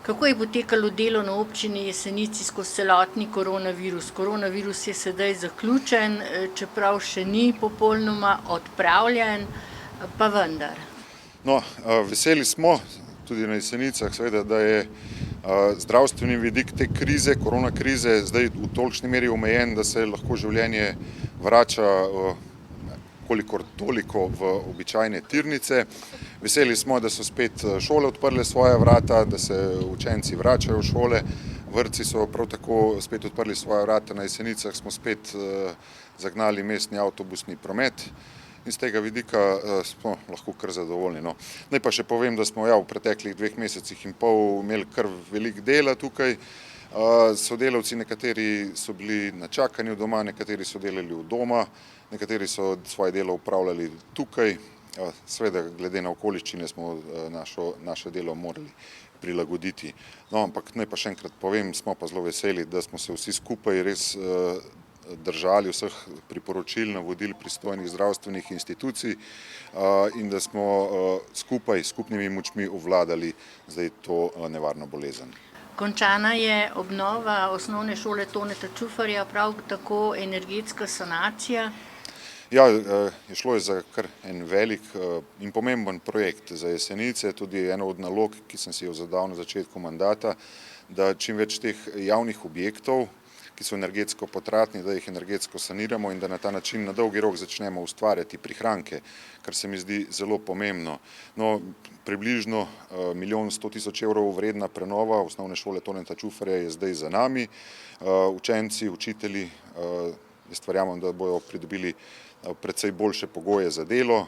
Kako je potekalo delo na občini Jesenici skozi celotni koronavirus? Koronavirus je sedaj zaključen, čeprav še ni popolnoma odpravljen, pa vendar. No, veseli smo tudi na Jesenicah, seveda, da je zdravstveni vidik te krize, korona krize, zdaj v tolikšni meri omejen, da se lahko življenje vrača kolikor toliko v običajne tirnice. Veseli smo, da so spet šole odprle svoja vrata, da se učenci vračajo v šole. Vrtci so prav tako spet odprli svoja vrata, na Jesenicah smo spet zagnali mestni avtobusni promet in z tega vidika smo lahko kar zadovoljni. No. Naj pa še povem, da smo v preteklih 2 mesecih in pol imeli kar veliko dela tukaj. Sodelavci nekateri so bili na čakanju doma, nekateri so delali od doma, nekateri so svoje delo upravljali tukaj. Seveda, glede na okoliščine smo naše delo morali prilagoditi. No, ampak naj pa še enkrat povem, smo pa zelo veseli, da smo se vsi skupaj res držali vseh priporočil, navodil pristojnih zdravstvenih institucij in da smo skupaj, skupnimi močmi obvladali zdaj to nevarno bolezen. Končana je obnova osnovne šole Toneta Čufarja, prav tako energetska sanacija. Ja, je šlo za kar en velik in pomemben projekt za Jesenice, tudi ena od nalog, ki sem si jo zadal na začetku mandata, da čim več teh javnih objektov, ki so energetsko potratni, da jih energetsko saniramo in da na ta način na dolgi rok začnemo ustvarjati prihranke, kar se mi zdi zelo pomembno. No, približno 1 100 000 evrov vredna prenova osnovne šole Toneta Čufarja je zdaj za nami. Učenci, učitelji, jaz verjamem, da bodo pridobili precej boljše pogoje za delo,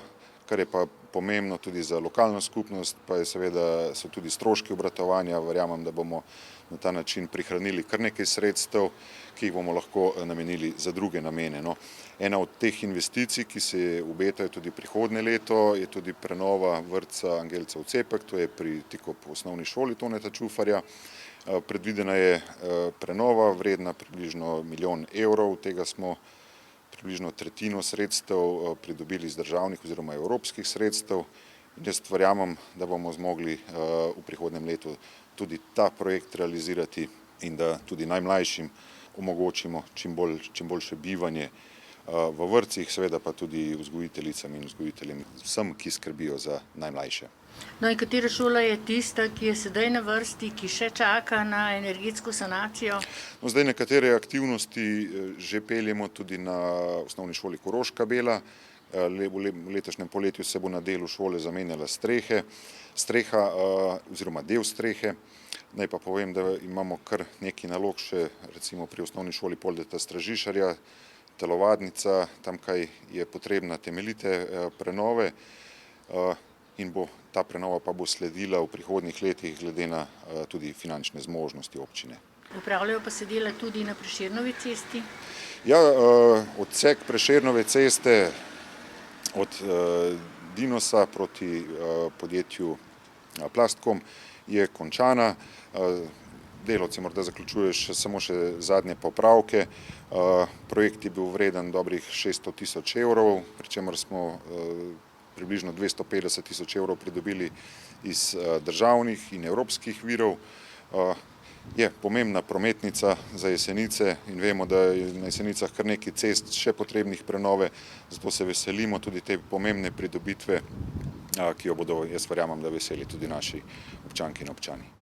kar je pa pomembno tudi za lokalno skupnost, pa so tudi stroški obratovanja. Verjamem, da bomo na ta način prihranili kar nekaj sredstev, ki jih bomo lahko namenili za druge namene. No, ena od teh investicij, ki se obetajo tudi prihodnje leto, je tudi prenova vrtca Angelcev Cepek, to je pri tik ob osnovni šoli Toneta Čufarja. Predvidena je prenova vredna približno 1 milijon evrov, od tega smo približno tretjino sredstev pridobili iz državnih oziroma evropskih sredstev. Jaz verjamem, da bomo zmogli v prihodnjem letu tudi ta projekt realizirati in da tudi najmlajšim omogočimo čim boljše bivanje v vrtcih, seveda pa tudi vzgojiteljicam in vzgojiteljem, vsem, ki skrbijo za najmlajše. No in katera šola je tista, ki je sedaj na vrsti, ki še čaka na energetsko sanacijo? No, zdaj nekatere aktivnosti že peljemo tudi na osnovni šoli Koroška Bela. V letošnjem poletju se bo na delu šole zamenjala streha oziroma del strehe. Naj pa povem, da imamo kar nekaj nalog še recimo pri osnovni šoli Poldeta Stražišarja, telovadnica, tamkaj je potrebna temeljite prenove in ta prenova pa bo sledila v prihodnjih letih glede na tudi finančne zmožnosti občine. Opravljajo pa se dela tudi na Prešernovi cesti? Ja, odsek Prešernove ceste od Dinosa proti podjetju Plastkom je končana. Delavci morda zaključujejo samo še zadnje popravke. Projekt je bil vreden dobrih 600 000 evrov, pri čemer smo približno 250 000 evrov pridobili iz državnih in evropskih virov. Je pomembna prometnica za Jesenice in vemo, da je na Jesenicah kar nekaj cest še potrebnih prenove, zato se veselimo tudi te pomembne pridobitve, ki jo bodo, jaz verjamem, da veseli tudi naši občanke in občani.